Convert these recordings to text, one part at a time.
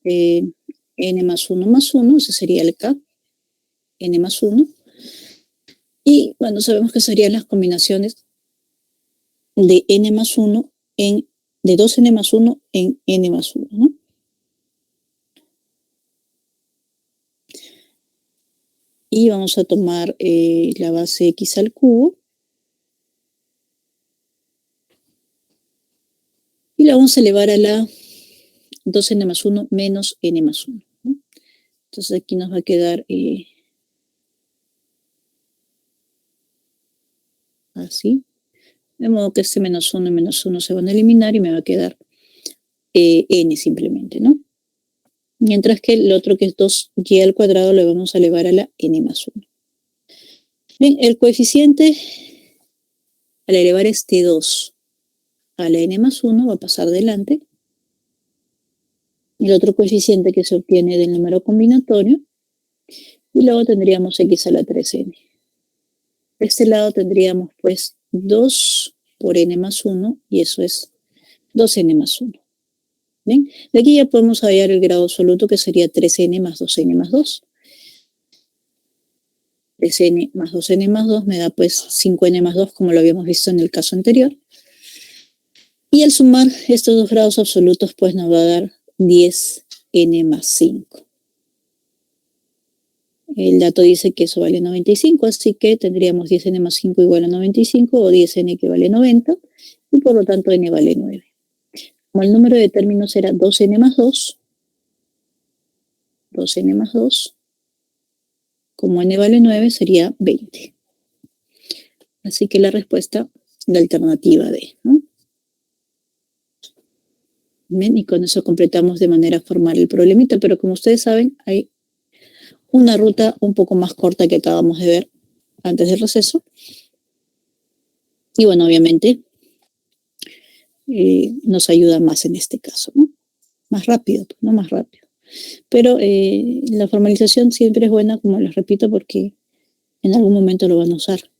n más 1, ese sería el k, n más 1. Y bueno, sabemos que serían las combinaciones de n más 1 de 2n más 1 en n más 1, ¿no? Y vamos a tomar la base x al cubo. Y la vamos a elevar a la 2n más 1 menos n más 1, ¿no? Entonces aquí nos va a quedar así. De modo que este menos 1 y menos 1 se van a eliminar y me va a quedar n simplemente, ¿no? Mientras que el otro, que es 2y al cuadrado, lo vamos a elevar a la n más 1. Bien, el coeficiente, al elevar este 2 a la n más 1, va a pasar delante. El otro coeficiente que se obtiene del número combinatorio. Y luego tendríamos x a la 3n. De este lado tendríamos pues 2 por n más 1, y eso es 2n más 1. ¿Bien? De aquí ya podemos hallar el grado absoluto, que sería 3n más 2n más 2. 3n más 2n más 2 me da pues 5n más 2, como lo habíamos visto en el caso anterior. Y al sumar estos dos grados absolutos, pues nos va a dar 10n más 5. El dato dice que eso vale 95, así que tendríamos 10n más 5 igual a 95, o 10n que vale 90, y por lo tanto n vale 9. Como el número de términos era 2n más 2, 2n más 2, como n vale 9, sería 20. Así que la respuesta, la alternativa D, ¿no? Bien, y con eso completamos de manera formal el problemita, pero como ustedes saben, hay una ruta un poco más corta que acabamos de ver antes del receso. Y bueno, obviamente nos ayuda más en este caso, ¿no? Más rápido, ¿no? Más rápido. Pero la formalización siempre es buena, como les repito, porque en algún momento lo van a usar.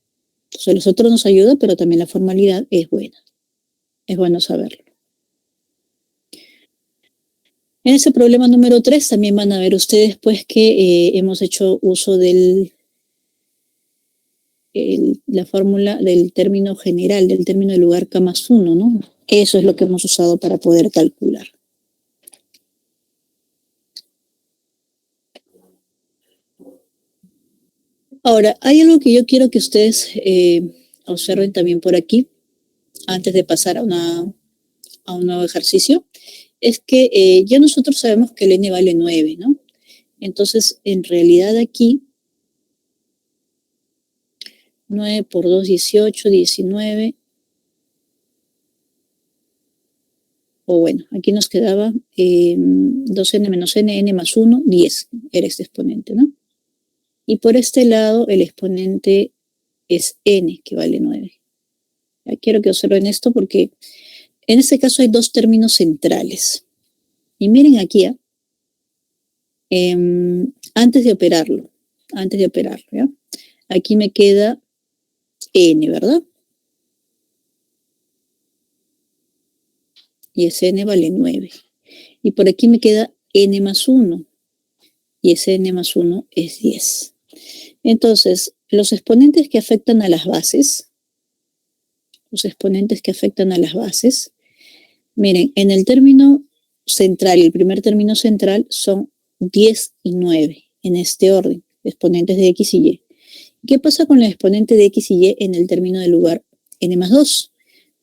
Entonces los otros nos ayudan, pero también la formalidad es buena. Es bueno saberlo. En ese problema número 3 también van a ver ustedes pues que hemos hecho uso de la fórmula del término general, del término de lugar k más 1, ¿no? Eso es lo que hemos usado para poder calcular. Ahora, hay algo que yo quiero que ustedes observen también por aquí, antes de pasar a un nuevo ejercicio, es que ya nosotros sabemos que el n vale 9, ¿no? Entonces, en realidad aquí, 9 por 2, 18, 19. O bueno, aquí nos quedaba 2n menos n más 1, 10, era este exponente, ¿no? Y por este lado, el exponente es n, que vale 9. Ya quiero que observen esto porque en este caso hay dos términos centrales. Y miren aquí, antes de operarlo, ¿ya? Aquí me queda n, ¿verdad? Y ese n vale 9. Y por aquí me queda n más 1. Y ese n más 1 es 10. Entonces, los exponentes que afectan a las bases, miren, en el término central, el primer término central son 10 y 9, en este orden, exponentes de x y y. ¿Qué pasa con el exponente de x y y en el término del lugar n más 2?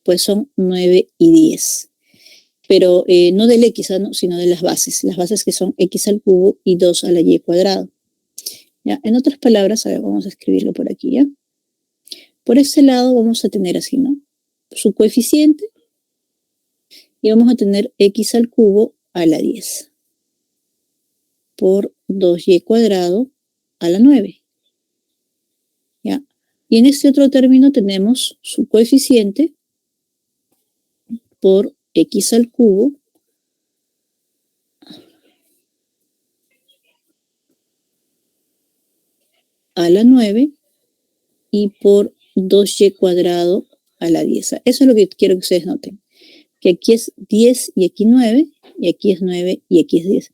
Pues son 9 y 10. Pero no del x, ¿no? Sino de las bases que son x al cubo y 2 a la y cuadrado. ¿Ya? En otras palabras, a ver, vamos a escribirlo por aquí, ¿ya? Por este lado vamos a tener así, ¿no? Su coeficiente, y vamos a tener x al cubo a la 10 por 2y cuadrado a la 9. ¿Ya? Y en este otro término tenemos su coeficiente por x al cubo a la 9 y por 2y cuadrado a la 10. Eso es lo que quiero que ustedes noten. que aquí es 10 y aquí 9, y aquí es 9 y aquí es 10.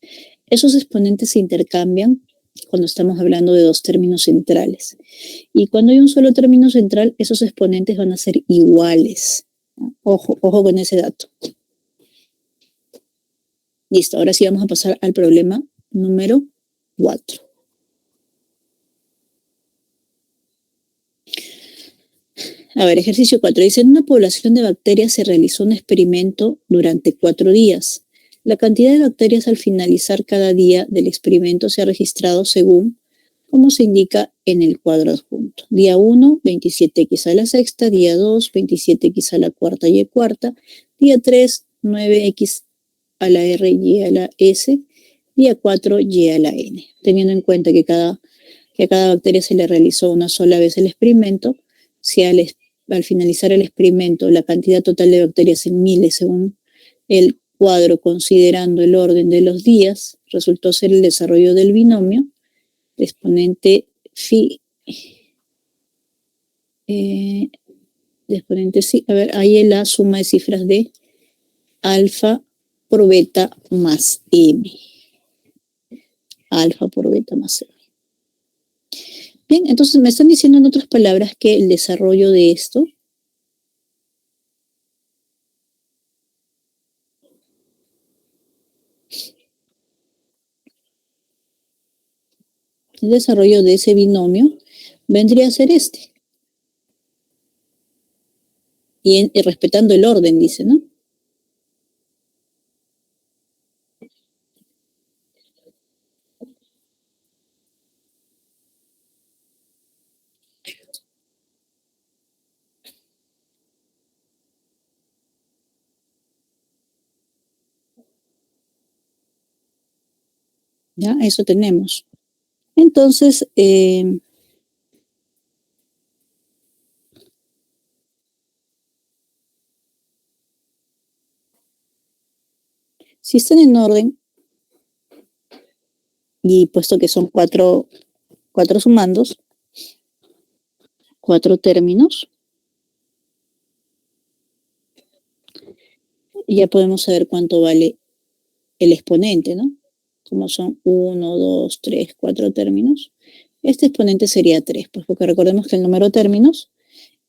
Esos exponentes se intercambian cuando estamos hablando de dos términos centrales. Y cuando hay un solo término central, esos exponentes van a ser iguales. Ojo, ojo con ese dato. Listo, ahora sí vamos a pasar al problema número 4. A ver, ejercicio 4. Dice, en una población de bacterias se realizó un experimento durante 4 días. La cantidad de bacterias al finalizar cada día del experimento se ha registrado según como se indica en el cuadro adjunto. Día 1, 27x a la sexta. Día 2, 27x a la cuarta y cuarta. Día 3, 9x a la r y a la s. Día 4, y a la n. Teniendo en cuenta que a cada bacteria se le realizó una sola vez el experimento, si al finalizar el experimento la cantidad total de bacterias en miles según el cuadro considerando el orden de los días resultó ser el desarrollo del binomio de exponente phi de exponente sí, a ver, ahí es la suma de cifras de alfa por beta más m. Alfa por beta más m. Bien, entonces me están diciendo en otras palabras que el desarrollo de esto el desarrollo de ese binomio vendría a ser este. Y respetando el orden, dice, ¿no? Ya, eso tenemos. Entonces, si están en orden, y puesto que son cuatro sumandos, 4 términos, ya podemos saber cuánto vale el exponente, ¿no? Como son 1, 2, 3, 4 términos. Este exponente sería 3, pues porque recordemos que el número de términos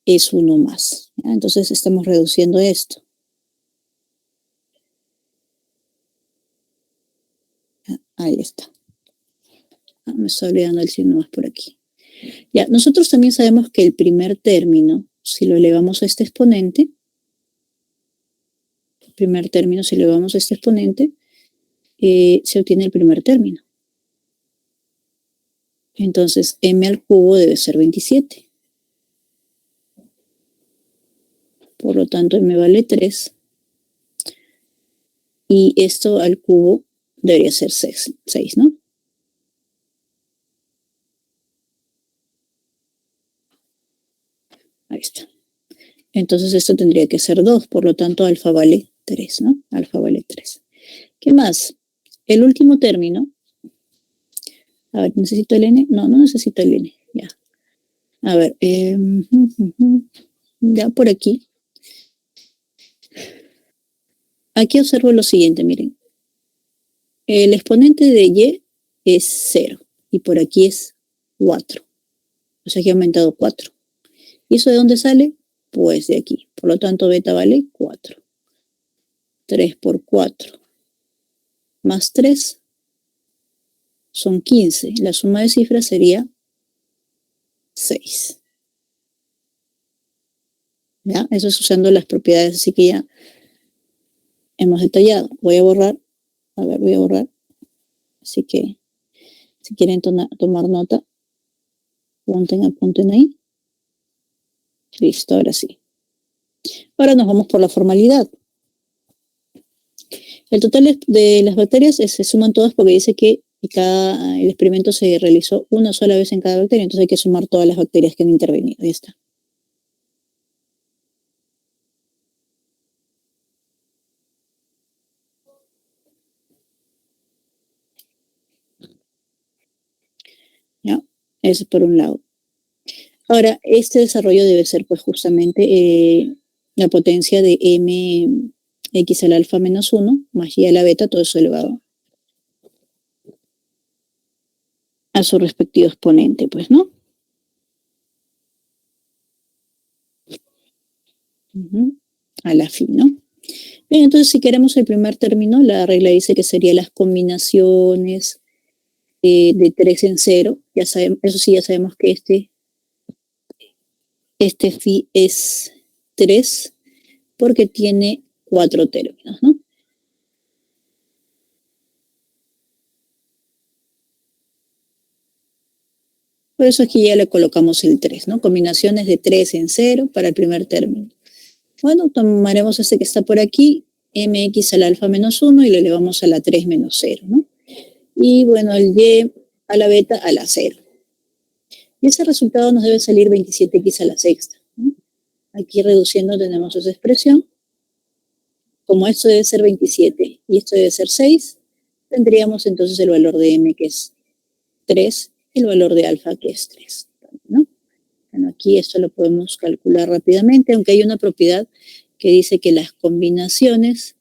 es 1 más. ¿Ya? Entonces estamos reduciendo esto. Ahí está. Me estoy olvidando el signo más por aquí. Ya, nosotros también sabemos que el primer término, si lo elevamos a este exponente, se obtiene el primer término. Entonces, m al cubo debe ser 27. Por lo tanto, m vale 3. Y esto al cubo debería ser 6, ¿no? Ahí está. Entonces esto tendría que ser 2, por lo tanto alfa vale 3, ¿no? Alfa vale 3. ¿Qué más? El último término. A ver, ¿necesito el n? No, no necesito el n. Ya. A ver, ya por aquí. Aquí observo lo siguiente, miren. El exponente de y es 0 y por aquí es 4. O sea que ha aumentado 4. ¿Y eso de dónde sale? Pues de aquí. Por lo tanto, beta vale 4. 3 por 4 más 3 son 15. La suma de cifras sería 6. ¿Ya? Eso es usando las propiedades, así que ya hemos detallado. Voy a borrar. A ver, voy a borrar. Así que si quieren tomar nota, apunten ahí. Listo, ahora sí. Ahora nos vamos por la formalidad. El total de las bacterias se suman todas porque dice que el experimento se realizó una sola vez en cada bacteria, entonces hay que sumar todas las bacterias que han intervenido. Ahí está. ¿Ya? Eso por un lado. Ahora, este desarrollo debe ser pues justamente la potencia de m X al alfa menos 1 más Y a la beta, todo eso elevado a su respectivo exponente, pues, ¿no? A la fin, ¿no? Bien, entonces si queremos el primer término, la regla dice que serían las combinaciones de 3 en 0. Ya sabemos, eso sí, ya sabemos que este phi es 3 porque tiene 4 términos, ¿no? Por eso aquí ya le colocamos el 3, ¿no? Combinaciones de 3 en 0 para el primer término. Bueno, tomaremos este que está por aquí, mx al alfa menos 1 y lo elevamos a la 3 menos 0, ¿no? Y bueno, el y a la beta a la 0. Y ese resultado nos debe salir 27x a la sexta, ¿no? Aquí reduciendo tenemos esa expresión. Como esto debe ser 27 y esto debe ser 6, tendríamos entonces el valor de m que es 3 y el valor de alfa que es 3, ¿no? Bueno, aquí esto lo podemos calcular rápidamente, aunque hay una propiedad que dice que las combinaciones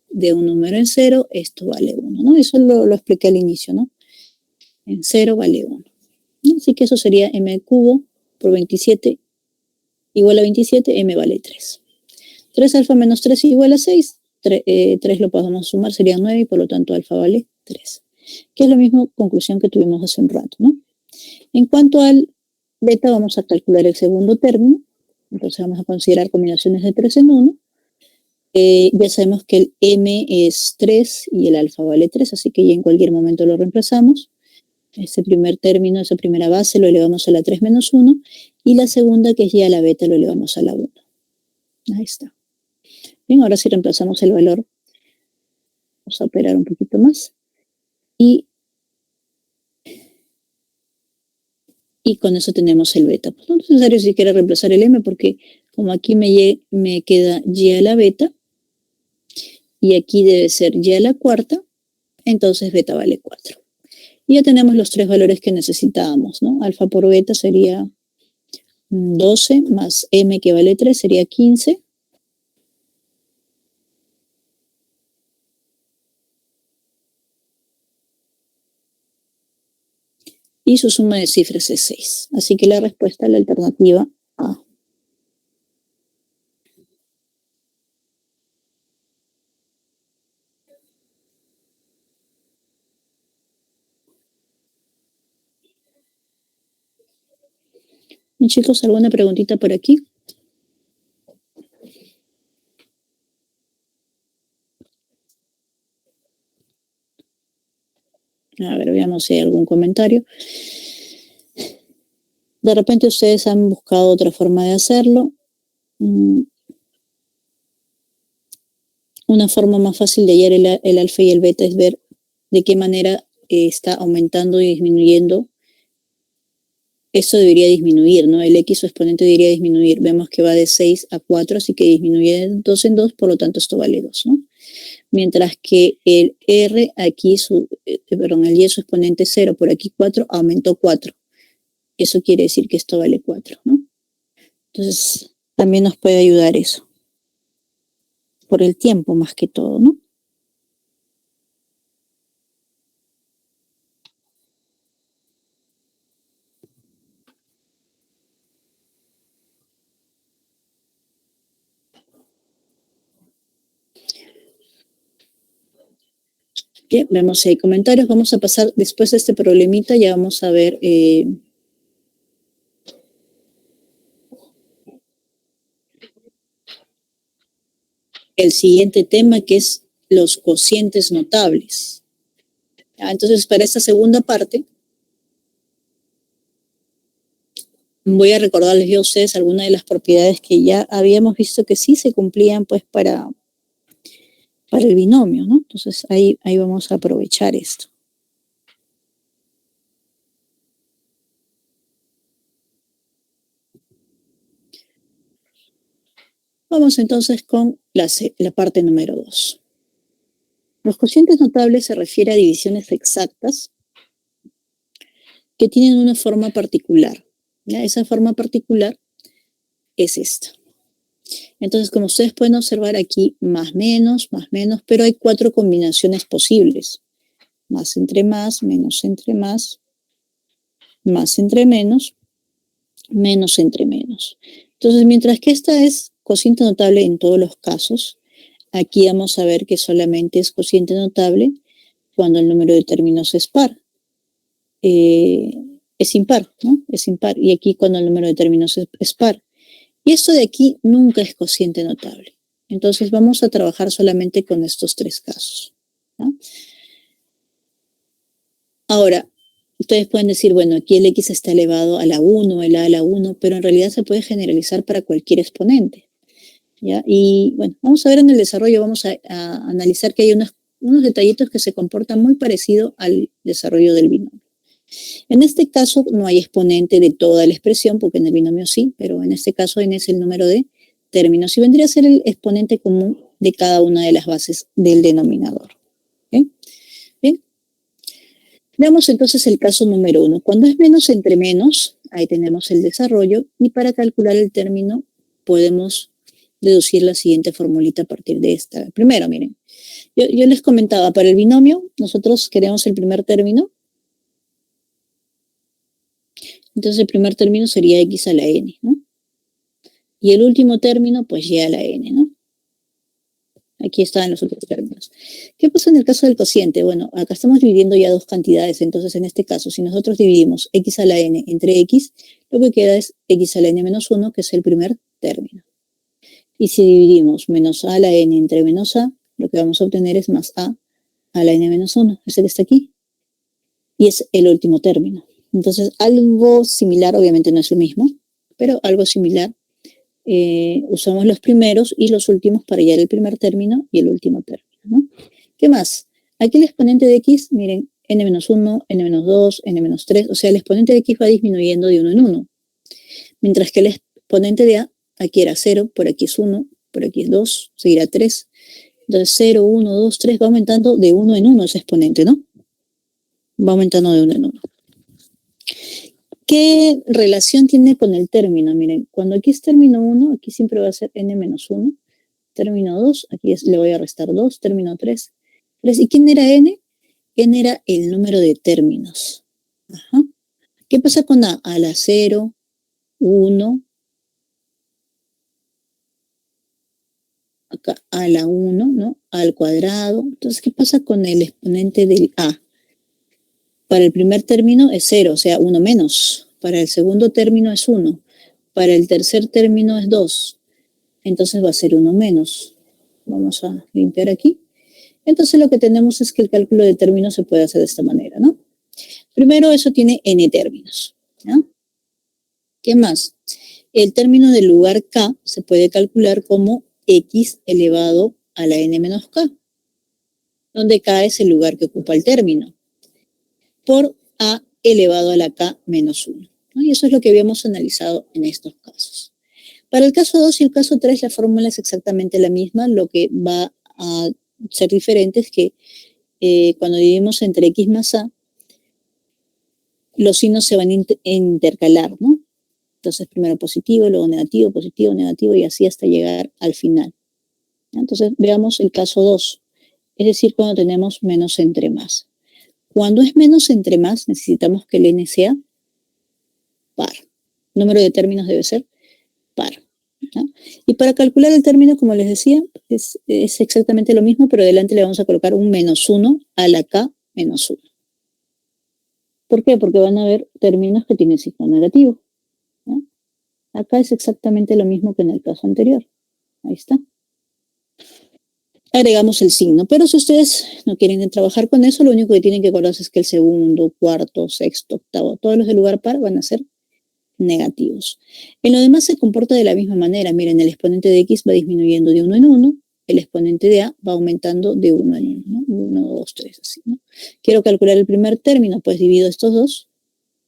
de un número en 0, esto vale 1, ¿no? Eso lo expliqué al inicio, ¿no? En 0 vale 1. Así que eso sería m al cubo por 27 igual a 27, m vale 3. 3 alfa menos 3 igual a 6. 3 lo podemos sumar, sería 9 y por lo tanto alfa vale 3. Que es la misma conclusión que tuvimos hace un rato, ¿no? En cuanto al beta, vamos a calcular el segundo término. Entonces vamos a considerar combinaciones de 3 en 1. Ya sabemos que el m es 3 y el alfa vale 3, así que ya en cualquier momento lo reemplazamos. Ese primer término, esa primera base, lo elevamos a la 3 menos 1. Y la segunda, que es ya la beta, lo elevamos a la 1. Ahí está. Bien, ahora sí reemplazamos el valor. Vamos a operar un poquito más. Y con eso tenemos el beta. Pues no es necesario siquiera reemplazar el m porque como aquí me queda y a la beta y aquí debe ser y a la cuarta, entonces beta vale 4. Y ya tenemos los tres valores que necesitábamos, ¿no? Alfa por beta sería 12 más m que vale 3 sería 15. Y su suma de cifras es 6. Así que la respuesta es la alternativa A. Bien, chicos, ¿alguna preguntita por aquí? A ver, veamos si hay algún comentario. De repente ustedes han buscado otra forma de hacerlo. Una forma más fácil de hallar el alfa y el beta es ver de qué manera está aumentando y disminuyendo. Esto debería disminuir, ¿no? El x, su exponente debería disminuir. Vemos que va de 6 a 4, así que disminuye de 2 en 2, por lo tanto esto vale 2, ¿no? Mientras que el r aquí, el y su exponente 0, por aquí 4, aumentó 4. Eso quiere decir que esto vale 4, ¿no? Entonces, también nos puede ayudar eso. Por el tiempo más que todo, ¿no? Bien, vemos si hay comentarios. Vamos a pasar, después de este problemita, ya vamos a ver el siguiente tema, que es los cocientes notables. Entonces, para esta segunda parte, voy a recordarles yo a ustedes algunas de las propiedades que ya habíamos visto que sí se cumplían pues para el binomio, ¿no? Entonces, ahí vamos a aprovechar esto. Vamos entonces con la parte número 2. Los cocientes notables se refiere a divisiones exactas que tienen una forma particular. ¿Ya? Esa forma particular es esta. Entonces, como ustedes pueden observar aquí, más, menos, pero hay 4 combinaciones posibles. Más entre más entre más entre menos entre menos. Entonces, mientras que esta es cociente notable en todos los casos, aquí vamos a ver que solamente es cociente notable cuando el número de términos es par. Es impar, ¿no? Es impar. Y aquí cuando el número de términos es par. Y esto de aquí nunca es cociente notable. Entonces vamos a trabajar solamente con estos 3 casos, ¿no? Ahora, ustedes pueden decir, bueno, aquí el x está elevado a la 1, el a la 1, pero en realidad se puede generalizar para cualquier exponente, ¿ya? Y bueno, vamos a ver en el desarrollo, vamos a analizar que hay unos detallitos que se comportan muy parecido al desarrollo del binomio. En este caso no hay exponente de toda la expresión, porque en el binomio sí, pero en este caso n es el número de términos y vendría a ser el exponente común de cada una de las bases del denominador. ¿Okay? Bien. Veamos entonces el caso número 1. Cuando es menos entre menos, ahí tenemos el desarrollo, y para calcular el término podemos deducir la siguiente formulita a partir de esta. Primero, miren, yo les comentaba, para el binomio nosotros queremos el primer término. Entonces el primer término sería x a la n, ¿no? Y el último término, pues y a la n, ¿no? Aquí están los últimos términos. ¿Qué pasa en el caso del cociente? Bueno, acá estamos dividiendo ya dos cantidades, entonces en este caso, si nosotros dividimos x a la n entre x, lo que queda es x a la n menos 1, que es el primer término. Y si dividimos menos a la n entre menos a, lo que vamos a obtener es más a la n menos 1, ese que está aquí. Y es el último término. Entonces, algo similar, obviamente no es lo mismo, pero algo similar. Usamos los primeros y los últimos para hallar el primer término y el último término, ¿no? ¿Qué más? Aquí el exponente de x, miren, n-1, n-2, n-3, o sea, el exponente de x va disminuyendo de 1 en 1. Mientras que el exponente de a, aquí era 0, por aquí es 1, por aquí es 2, seguirá 3. Entonces 0, 1, 2, 3, va aumentando de 1 en 1 ese exponente, ¿no? Va aumentando de 1 en 1. ¿Qué relación tiene con el término? Miren, cuando aquí es término 1, aquí siempre va a ser n-1. Término 2, aquí le voy a restar 2. Término 3, 3. ¿Y quién era n? N era el número de términos. Ajá. ¿Qué pasa con a? A la 0, 1. Acá a la 1, ¿no? Al cuadrado. Entonces, ¿qué pasa con el exponente del a? Para el primer término es 0, o sea, 1 menos. Para el segundo término es 1. Para el tercer término es 2. Entonces va a ser 1 menos. Vamos a limpiar aquí. Entonces lo que tenemos es que el cálculo de términos se puede hacer de esta manera, ¿no? Primero, eso tiene n términos, ¿no? ¿Qué más? El término del lugar k se puede calcular como x elevado a la n menos k, donde k es el lugar que ocupa el término, por a elevado a la k menos 1. ¿No? Y eso es lo que habíamos analizado en estos casos. Para el caso 2 y el caso 3 la fórmula es exactamente la misma. Lo que va a ser diferente es que cuando dividimos entre x más a, los signos se van a intercalar, ¿no? Entonces primero positivo, luego negativo, positivo, negativo y así hasta llegar al final. Entonces veamos el caso 2, es decir, cuando tenemos menos entre más. Cuando es menos entre más, necesitamos que el n sea par. El número de términos debe ser par, ¿no? Y para calcular el término, como les decía, es exactamente lo mismo, pero adelante le vamos a colocar un menos 1 a la k menos 1. ¿Por qué? Porque van a haber términos que tienen signo negativo, ¿no? Acá es exactamente lo mismo que en el caso anterior. Ahí está. Agregamos el signo, pero si ustedes no quieren trabajar con eso, lo único que tienen que acordarse es que el segundo, cuarto, sexto, octavo, todos los de lugar par van a ser negativos. En lo demás se comporta de la misma manera. Miren, el exponente de x va disminuyendo de 1 en 1, el exponente de a va aumentando de 1 en 1, ¿no? 1, 2, 3, así, ¿no? Quiero calcular el primer término, pues divido estos dos,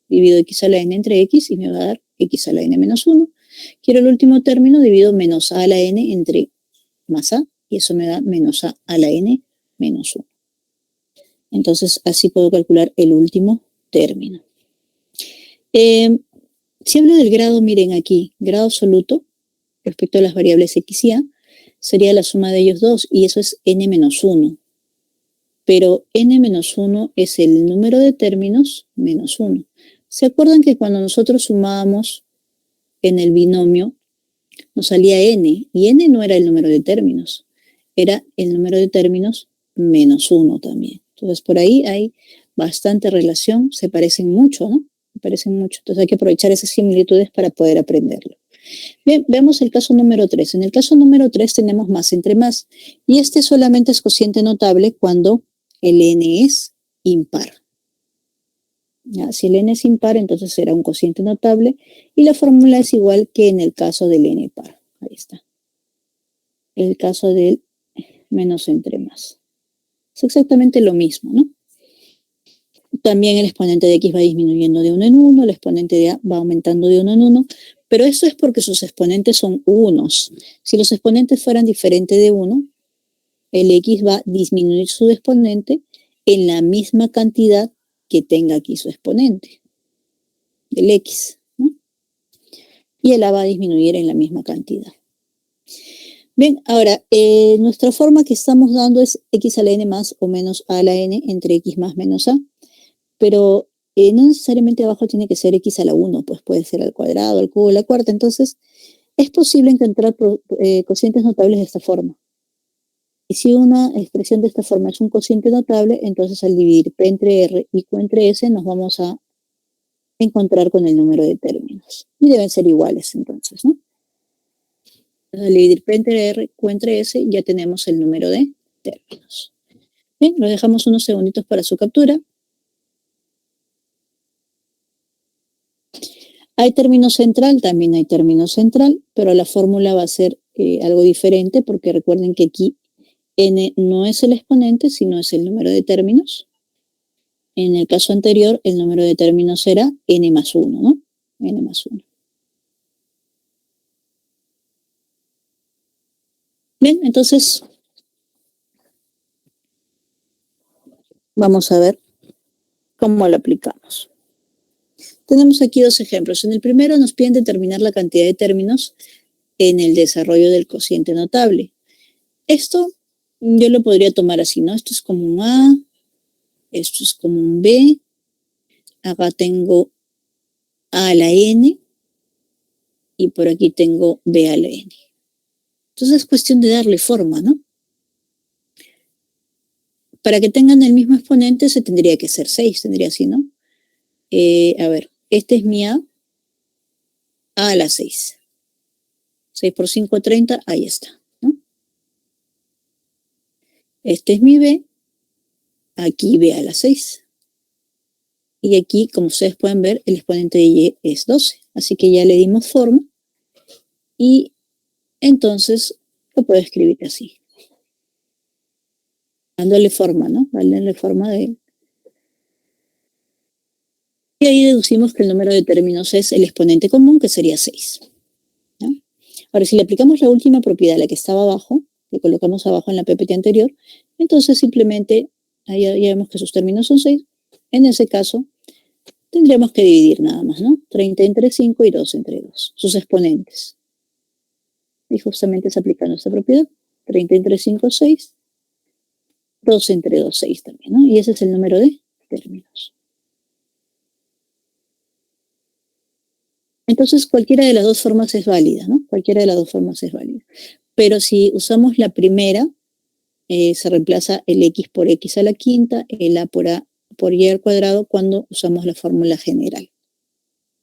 divido x a la n entre x y me va a dar x a la n menos 1. Quiero el último término, divido menos a la n entre más a, y eso me da menos a la n menos 1. Entonces, así puedo calcular el último término. Si hablo del grado, miren aquí, grado absoluto, respecto a las variables x y a, sería la suma de ellos dos, y eso es n-1. Pero n-1 es el número de términos menos 1. ¿Se acuerdan que cuando nosotros sumábamos en el binomio, nos salía n, y n no era el número de términos, era el número de términos menos 1 también? Entonces, por ahí hay bastante relación, se parecen mucho, ¿no? Se parecen mucho. Entonces, hay que aprovechar esas similitudes para poder aprenderlo. Bien, veamos el caso número 3. En el caso número 3 tenemos más entre más, y este solamente es cociente notable cuando el n es impar. ¿Ya? Si el n es impar, entonces será un cociente notable, y la fórmula es igual que en el caso del n par. Ahí está. El caso del menos entre más. Es exactamente lo mismo, ¿no? También el exponente de x va disminuyendo de 1 en 1, el exponente de a va aumentando de 1 en 1, pero eso es porque sus exponentes son unos. Si los exponentes fueran diferentes de 1, el x va a disminuir su exponente en la misma cantidad que tenga aquí su exponente, el x, ¿no? Y el a va a disminuir en la misma cantidad. Bien, ahora, nuestra forma que estamos dando es x a la n más o menos a la n entre x más menos a, pero no necesariamente abajo tiene que ser x a la 1, pues puede ser al cuadrado, al cubo, a la cuarta. Entonces, es posible encontrar cocientes notables de esta forma. Y si una expresión de esta forma es un cociente notable, entonces al dividir p entre r y q entre s nos vamos a encontrar con el número de términos. Y deben ser iguales entonces, ¿no? Al dividir p entre r, q entre s, ya tenemos el número de términos. Bien, lo dejamos unos segunditos para su captura. ¿Hay término central? También hay término central, pero la fórmula va a ser algo diferente, porque recuerden que aquí n no es el exponente, sino es el número de términos. En el caso anterior, el número de términos era n más 1, ¿no? N más 1. Bien, entonces vamos a ver cómo lo aplicamos. Tenemos aquí dos ejemplos. En el primero nos piden determinar la cantidad de términos en el desarrollo del cociente notable. Esto yo lo podría tomar así, ¿no? Esto es como un A, esto es como un B, acá tengo A a la N y por aquí tengo B a la N. Entonces es cuestión de darle forma, ¿no? Para que tengan el mismo exponente se tendría que ser 6, tendría así, ¿no? A ver, este es mi A a la 6. 6 por 5, 30, ahí está, ¿no? Este es mi B, aquí B a la 6. Y aquí, como ustedes pueden ver, el exponente de Y es 12. Así que ya le dimos forma. Y entonces lo puedo escribir así. Dándole forma, ¿no? Dándole forma de... Y ahí deducimos que el número de términos es el exponente común, que sería 6. ¿No? Ahora, si le aplicamos la última propiedad, la que estaba abajo, que colocamos abajo en la PPT anterior, entonces simplemente, ahí ya vemos que sus términos son 6. En ese caso, tendríamos que dividir nada más, ¿no? 30 entre 5 y 2 entre 2, sus exponentes. Y justamente es aplicando esta propiedad. 30 entre 5, 6. 2 entre 2, 6 también, ¿no? Y ese es el número de términos. Entonces, cualquiera de las dos formas es válida, ¿no? Cualquiera de las dos formas es válida. Pero si usamos la primera, se reemplaza el x por x a la quinta, el a por y al cuadrado cuando usamos la fórmula general.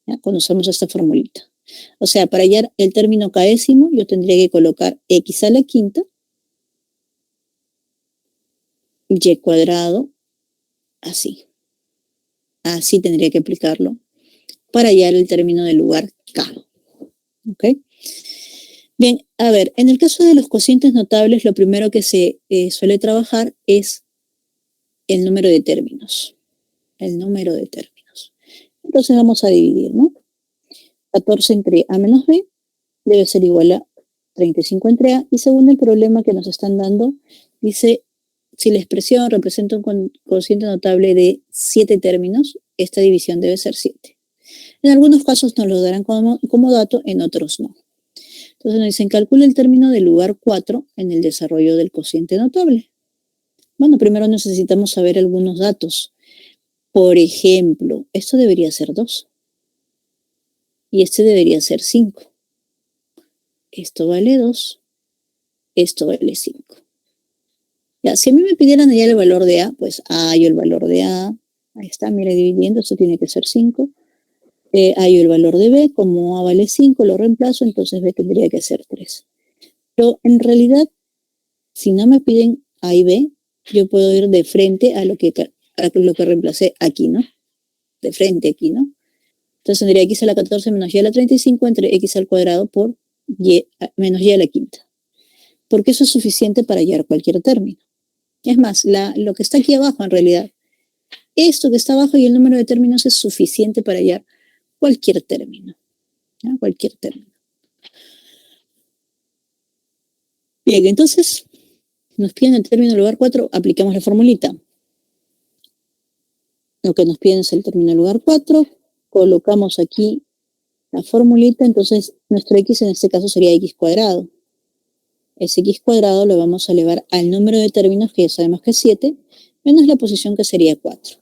¿Ya? Cuando usamos esta formulita. O sea, para hallar el término késimo, yo tendría que colocar x a la quinta, y cuadrado, así. Así tendría que aplicarlo para hallar el término del lugar k. ¿Ok? Bien, a ver, en el caso de los cocientes notables, lo primero que se suele trabajar es el número de términos. El número de términos. Entonces vamos a dividir, ¿no? 14 entre a menos b debe ser igual a 35 entre a, y según el problema que nos están dando, dice, si la expresión representa un cociente notable de 7 términos, esta división debe ser 7. En algunos casos nos lo darán como dato, en otros no. Entonces nos dicen, calcula el término del lugar 4 en el desarrollo del cociente notable. Bueno, primero necesitamos saber algunos datos. Por ejemplo, esto debería ser 2. Y este debería ser 5. Esto vale 2. Esto vale 5. Ya, si a mí me pidieran hallar el valor de A, pues hallo el valor de A. Ahí está, mire, dividiendo, esto tiene que ser 5. Hallo el valor de B, como A vale 5, lo reemplazo, entonces B tendría que ser 3. Pero en realidad, si no me piden A y B, yo puedo ir de frente a lo que reemplacé aquí, ¿no? De frente aquí, ¿no? Entonces tendría x a la 14 menos y a la 35 entre x al cuadrado por y menos y a la quinta. Porque eso es suficiente para hallar cualquier término. Es más, lo que está aquí abajo en realidad, esto que está abajo y el número de términos es suficiente para hallar cualquier término. ¿Ya? Cualquier término. Bien, entonces nos piden el término lugar 4, aplicamos la formulita. Lo que nos piden es el término lugar 4, colocamos aquí la formulita, entonces nuestro x en este caso sería x cuadrado. Ese x cuadrado lo vamos a elevar al número de términos, que ya sabemos que es 7, menos la posición que sería 4.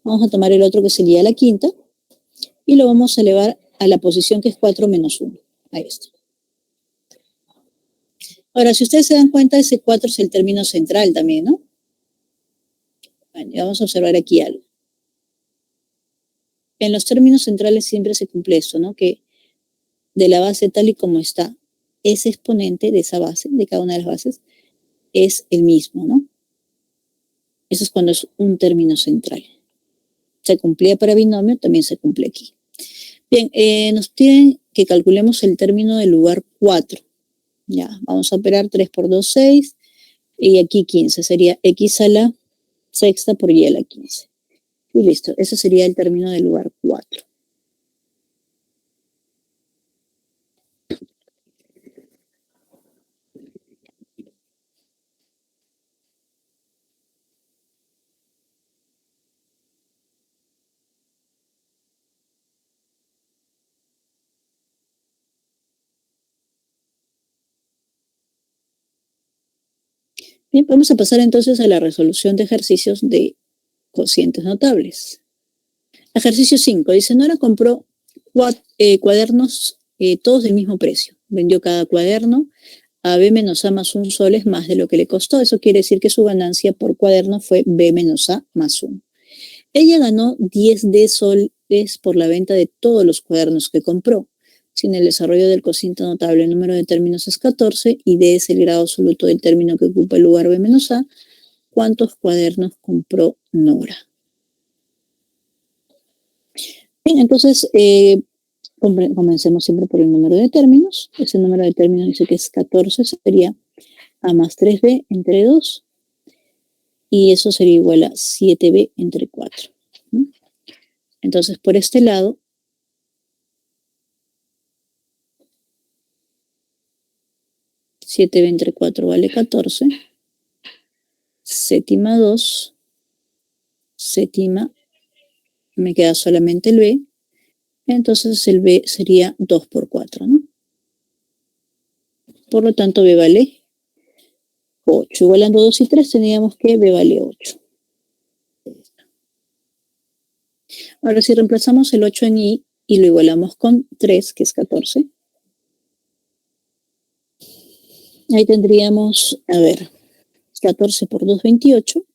Vamos a tomar el otro que sería la quinta, y lo vamos a elevar a la posición que es 4 menos 1. Ahí está. Ahora, si ustedes se dan cuenta, ese 4 es el término central también, ¿no? Bueno, y vamos a observar aquí algo. En los términos centrales siempre se cumple esto, ¿no? Que de la base tal y como está, ese exponente de esa base, de cada una de las bases, es el mismo, ¿no? Eso es cuando es un término central. Se cumplía para binomio, también se cumple aquí. Bien, nos piden que calculemos el término del lugar 4. Ya, vamos a operar 3 por 2, 6. Y aquí 15. Sería x a la sexta por y a la 15. Y listo, ese sería el término del lugar 4. Bien, vamos a pasar entonces a la resolución de ejercicios de cocientes notables. Ejercicio 5. Dice, Nora compró cuadernos todos del mismo precio. Vendió cada cuaderno a B menos A más 1 soles más de lo que le costó. Eso quiere decir que su ganancia por cuaderno fue B menos A más 1. Ella ganó 10 de soles por la venta de todos los cuadernos que compró. Si en el desarrollo del cociente notable el número de términos es 14 y D es el grado absoluto del término que ocupa el lugar B menos A, ¿cuántos cuadernos compró Nora? Bien, entonces comencemos siempre por el número de términos. Ese número de términos dice que es 14, sería A más 3B entre 2. Y eso sería igual a 7B entre 4. ¿No? Entonces, por este lado, 7B entre 4 vale 14. Séptima 2. Séptima, me queda solamente el B. Entonces el B sería 2 por 4, ¿no? Por lo tanto, B vale 8. Igualando 2 y 3, teníamos que B vale 8. Ahora, si reemplazamos el 8 en I y lo igualamos con 3, que es 14, ahí tendríamos, a ver, 14 por 2, 28.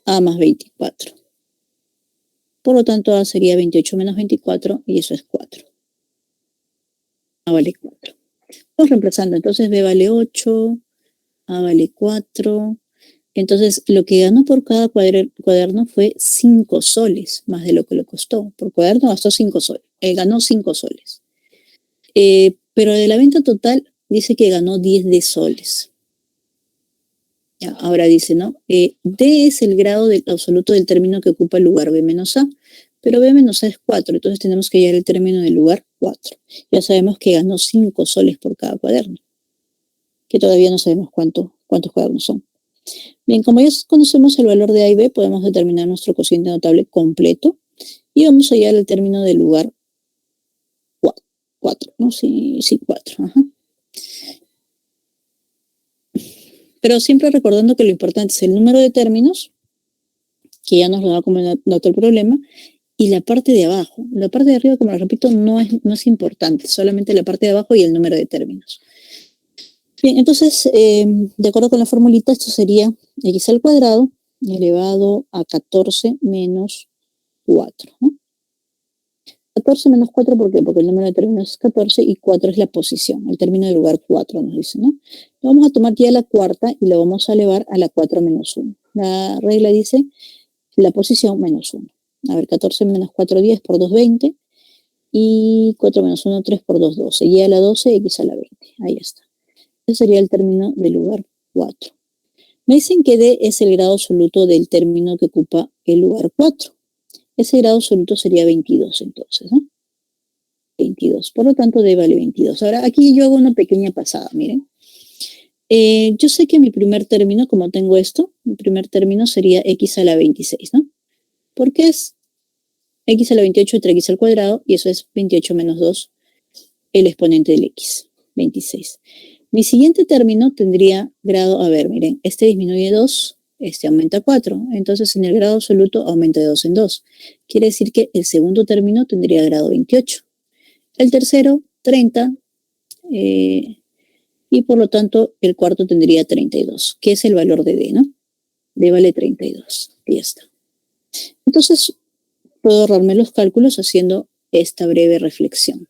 A más 24. Por lo tanto, A sería 28 menos 24 y eso es 4. A vale 4. Vamos reemplazando. Entonces, B vale 8, A vale 4. Entonces, lo que ganó por cada cuaderno fue 5 soles, más de lo que le costó. Por cuaderno gastó 5 soles. Ganó 5 soles. Pero de la venta total dice que ganó 10 de soles. Ya, ahora dice, ¿no? D es el grado absoluto del término que ocupa el lugar B menos A, pero B menos A es 4, entonces tenemos que hallar el término del lugar 4. Ya sabemos que ganó 5 soles por cada cuaderno, que todavía no sabemos cuántos cuadernos son. Bien, como ya conocemos el valor de A y B, podemos determinar nuestro cociente notable completo y vamos a hallar el término del lugar 4, ¿no? Sí, sí, 4. Ajá. Pero siempre recordando que lo importante es el número de términos, que ya nos lo da como dato el problema, y la parte de abajo. La parte de arriba, como lo repito, no es importante, solamente la parte de abajo y el número de términos. Bien, entonces, de acuerdo con la formulita, esto sería x al cuadrado elevado a 14 menos 4, ¿no? 14 menos 4, ¿por qué? Porque el número de términos es 14 y 4 es la posición, el término de lugar 4 nos dice, ¿no? Vamos a tomar ya la cuarta y lo vamos a elevar a la 4 menos 1. La regla dice la posición menos 1. A ver, 14 menos 4, 10 por 2, 20. Y 4 menos 1, 3 por 2, 12. Y a la 12, x a la 20. Ahí está. Ese sería el término del lugar 4. Me dicen que D es el grado absoluto del término que ocupa el lugar 4. Ese grado absoluto sería 22 entonces, ¿no? 22. Por lo tanto, D vale 22. Ahora, aquí yo hago una pequeña pasada, miren. Yo sé que mi primer término, como tengo esto, mi primer término sería x a la 26, ¿no? Porque es x a la 28 entre x al cuadrado, y eso es 28 menos 2, el exponente del x, 26. Mi siguiente término tendría grado, a ver, miren, este disminuye 2, este aumenta 4, entonces en el grado absoluto aumenta de 2 en 2. Quiere decir que el segundo término tendría grado 28. El tercero, 30, y por lo tanto el cuarto tendría 32, que es el valor de D, ¿no? D vale 32, y ya está. Entonces, puedo ahorrarme los cálculos haciendo esta breve reflexión.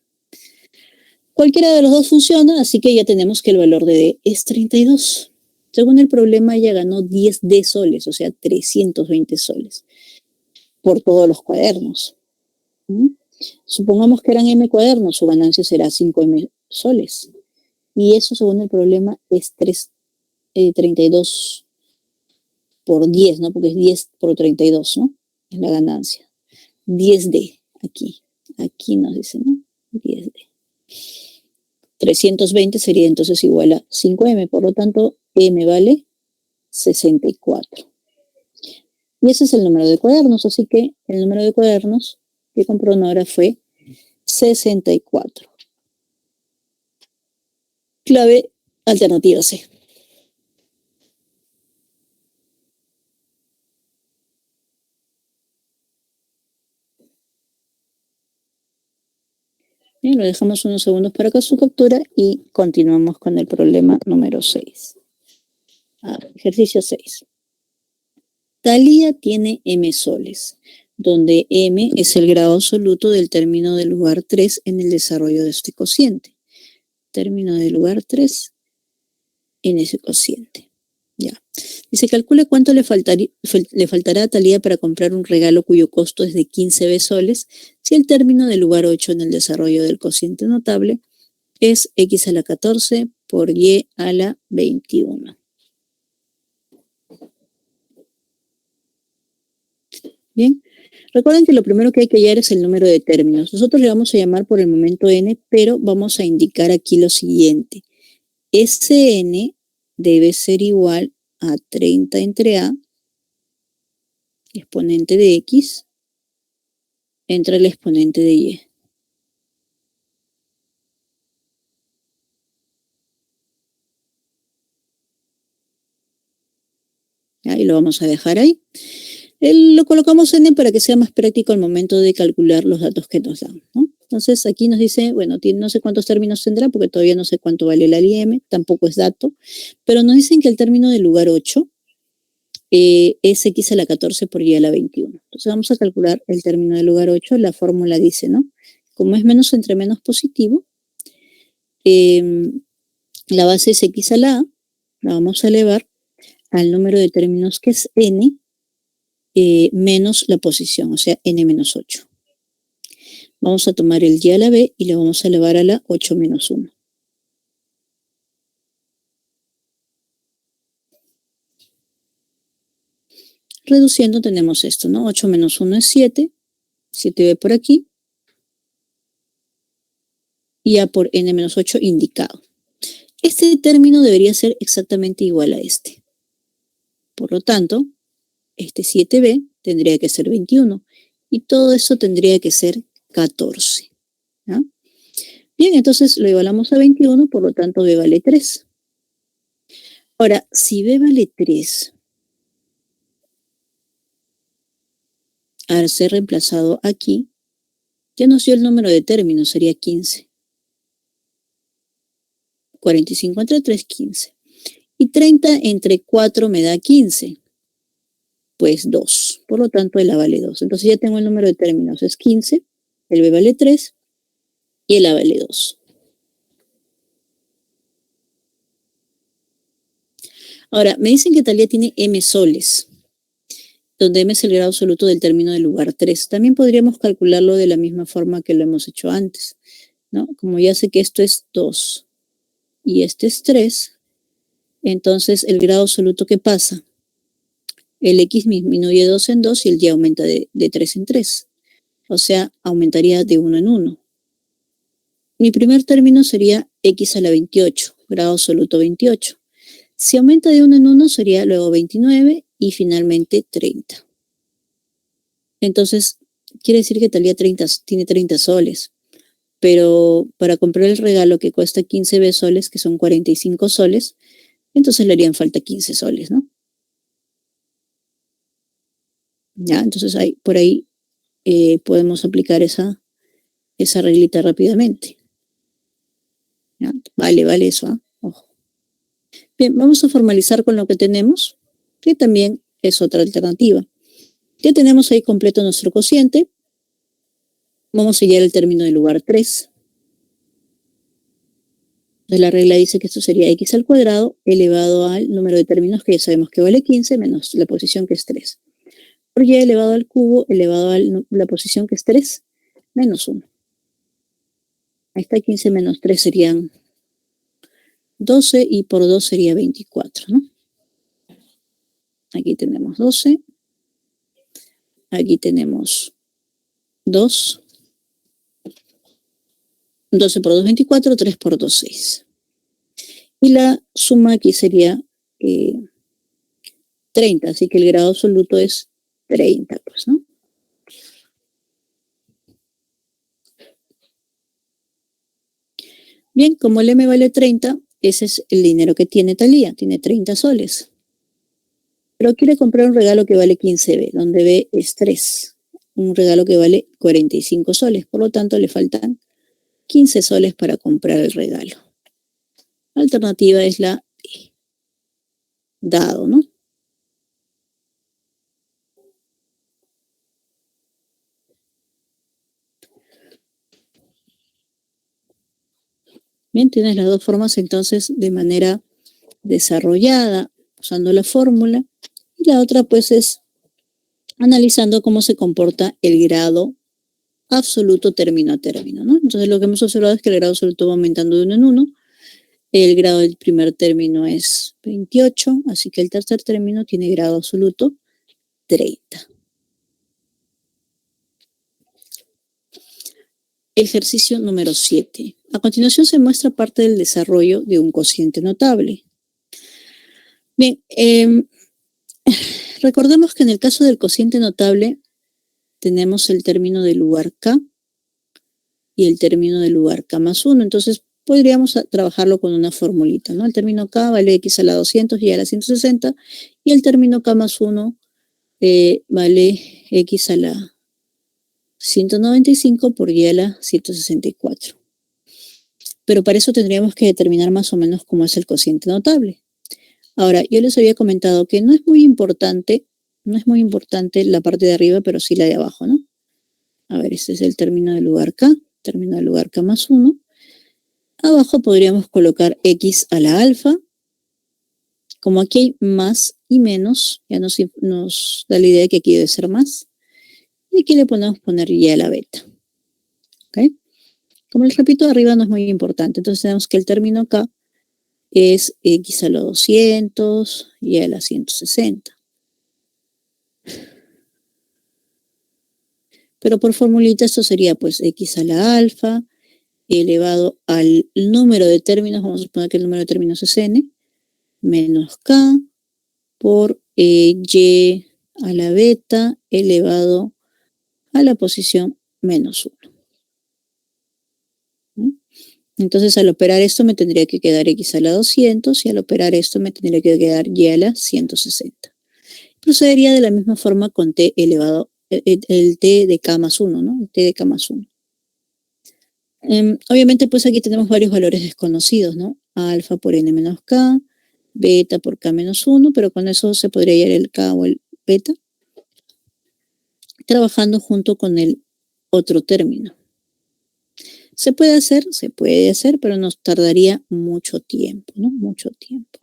Cualquiera de los dos funciona, así que ya tenemos que el valor de D es 32. Según el problema, ella ganó 10 D soles, o sea, 320 soles, por todos los cuadernos. Supongamos que eran M cuadernos, su ganancia será 5 M soles. Y eso, según el problema, es 32 por 10, ¿no? Porque es 10 por 32, ¿no? Es la ganancia. 10D, aquí nos dice, ¿no? 10D. 320 sería entonces igual a 5M, por lo tanto, M vale 64. Y ese es el número de cuadernos, así que el número de cuadernos que compró Nora fue 64. Clave alternativa C. Bien, lo dejamos unos segundos para acá su captura y continuamos con el problema número 6. Ejercicio 6. Talía tiene M soles, donde M es el grado absoluto del término del lugar 3 en el desarrollo de este cociente. Término del lugar 3 en ese cociente. Ya. Dice, calcule cuánto le faltará a Talía para comprar un regalo cuyo costo es de 15 B soles si el término del lugar 8 en el desarrollo del cociente notable es x a la 14 por y a la 21. Bien, recuerden que lo primero que hay que hallar es el número de términos. Nosotros le vamos a llamar por el momento n, pero vamos a indicar aquí lo siguiente. Sn debe ser igual a 30 entre a, exponente de x, entre el exponente de y. Ahí lo vamos a dejar ahí. Lo colocamos en para que sea más práctico al momento de calcular los datos que nos dan, ¿no? Entonces aquí nos dice, bueno, no sé cuántos términos tendrá porque todavía no sé cuánto vale la LIM, tampoco es dato, pero nos dicen que el término del lugar 8 es x a la 14 por y a la 21. Entonces vamos a calcular el término del lugar 8, la fórmula dice, ¿no? Como es menos entre menos positivo, la base es x a la a, la vamos a elevar al número de términos que es n, menos la posición, o sea, n menos 8. Vamos a tomar el y a la b y le vamos a elevar a la 8 menos 1. Reduciendo tenemos esto, ¿no? 8 menos 1 es 7, 7b por aquí, y a por n menos 8 indicado. Este término debería ser exactamente igual a este. Por lo tanto, este 7b tendría que ser 21 y todo eso tendría que ser 14. ¿No? Bien, entonces lo igualamos a 21, por lo tanto b vale 3. Ahora, si b vale 3, al ser reemplazado aquí, ya nos dio el número de términos, sería 15. 45 entre 3, 15. Y 30 entre 4 me da 15. Pues 2. Por lo tanto, el A vale 2. Entonces ya tengo el número de términos. Es 15, el B vale 3 y el A vale 2. Ahora, me dicen que Talía tiene M soles, donde M es el grado absoluto del término del lugar 3. También podríamos calcularlo de la misma forma que lo hemos hecho antes, ¿no? Como ya sé que esto es 2 y este es 3, entonces el grado absoluto que pasa, el X disminuye 2 en 2 y el Y aumenta de 3 en 3. O sea, aumentaría de 1 en 1. Mi primer término sería X a la 28, grado absoluto 28. Si aumenta de 1 en 1 sería luego 29 y finalmente 30. Entonces, quiere decir que Talía tiene 30 soles. Pero para comprar el regalo que cuesta 15 B soles, que son 45 soles, entonces le harían falta 15 soles, ¿no? Ya, entonces por ahí podemos aplicar esa reglita rápidamente. ¿Ya? Vale eso, ¿eh? Ojo. Bien, vamos a formalizar con lo que tenemos, que también es otra alternativa. Ya tenemos ahí completo nuestro cociente. Vamos a hallar el término del lugar 3. Entonces la regla dice que esto sería x al cuadrado elevado al número de términos que ya sabemos que vale 15 menos la posición que es 3. Por y elevado al cubo elevado a la posición que es 3 menos 1. Ahí está, 15 menos 3 serían 12 y por 2 sería 24, ¿no? Aquí tenemos 12. Aquí tenemos 2. 12 por 2, 24. 3 por 2, 6. Y la suma aquí sería 30. Así que el grado absoluto es 30, pues, ¿no? Bien, como el M vale 30, ese es el dinero que tiene Talía. Tiene 30 soles. Pero quiere comprar un regalo que vale 15 B, donde B es 3. Un regalo que vale 45 soles. Por lo tanto, le faltan 15 soles para comprar el regalo. La alternativa es la D. Dado, ¿no? Bien, tienes las dos formas entonces de manera desarrollada, usando la fórmula. Y la otra pues es analizando cómo se comporta el grado absoluto término a término, ¿no? Entonces lo que hemos observado es que el grado absoluto va aumentando de 1 en 1. El grado del primer término es 28, así que el tercer término tiene grado absoluto 30. Ejercicio número 7. A continuación se muestra parte del desarrollo de un cociente notable. Bien, recordemos que en el caso del cociente notable tenemos el término del lugar K y el término del lugar K más 1. Entonces podríamos trabajarlo con una formulita, ¿no? El término K vale X a la 200 y a la 160 y el término K más 1 vale X a la 195 por Y a la 164. Pero para eso tendríamos que determinar más o menos cómo es el cociente notable. Ahora, yo les había comentado que no es muy importante la parte de arriba, pero sí la de abajo, ¿no? A ver, este es el término del lugar K, término del lugar K más 1. Abajo podríamos colocar X a la alfa. Como aquí hay más y menos, ya nos da la idea de que aquí debe ser más. Y aquí le podemos poner Y a la beta. ¿Ok? Como les repito, arriba no es muy importante. Entonces tenemos que el término acá es X a la 200 y a la 160. Pero por formulita esto sería pues X a la alfa elevado al número de términos, vamos a suponer que el número de términos es N, menos K por Y a la beta elevado a la posición menos 1. Entonces, al operar esto me tendría que quedar x a la 200 y al operar esto me tendría que quedar y a la 160. Procedería de la misma forma con t elevado, el t de k más 1, ¿no? El t de k más 1. Obviamente, pues aquí tenemos varios valores desconocidos, ¿no? Alfa por n menos k, beta por k menos 1, pero con eso se podría hallar el k o el beta, trabajando junto con el otro término. Se puede hacer, pero nos tardaría mucho tiempo, ¿no? Mucho tiempo.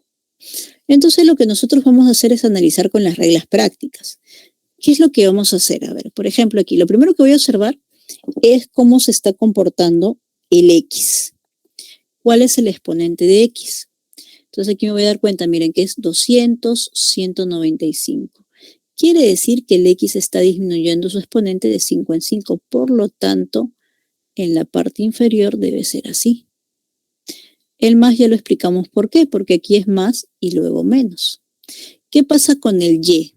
Entonces, lo que nosotros vamos a hacer es analizar con las reglas prácticas. ¿Qué es lo que vamos a hacer? A ver, por ejemplo, aquí lo primero que voy a observar es cómo se está comportando el x. ¿Cuál es el exponente de x? Entonces aquí me voy a dar cuenta, miren, que es 200, 195. Quiere decir que el x está disminuyendo su exponente de 5 en 5. Por lo tanto, en la parte inferior debe ser así. El más ya lo explicamos por qué, porque aquí es más y luego menos. ¿Qué pasa con el y?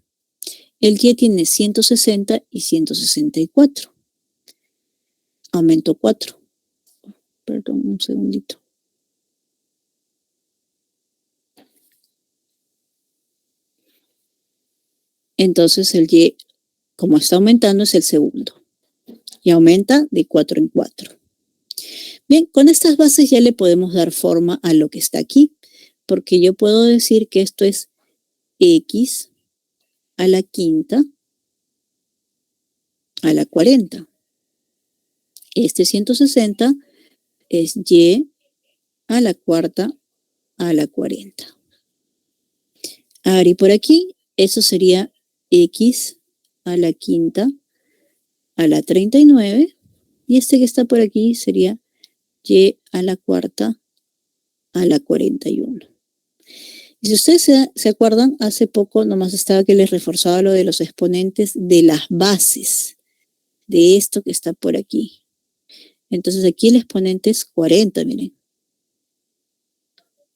El y tiene 160 y 164. Aumento 4. Perdón, un segundito. Entonces el y, como está aumentando, es el segundo. Y aumenta de 4 en 4. Bien, con estas bases ya le podemos dar forma a lo que está aquí, porque yo puedo decir que esto es x a la quinta a la 40. Este 160 es y a la cuarta a la 40. Ahora, y por aquí, eso sería x a la quinta a la 39. Y este que está por aquí sería y a la cuarta a la 41. Y si ustedes se acuerdan, hace poco nomás estaba que les reforzaba lo de los exponentes de las bases de esto que está por aquí. Entonces aquí el exponente es 40, miren.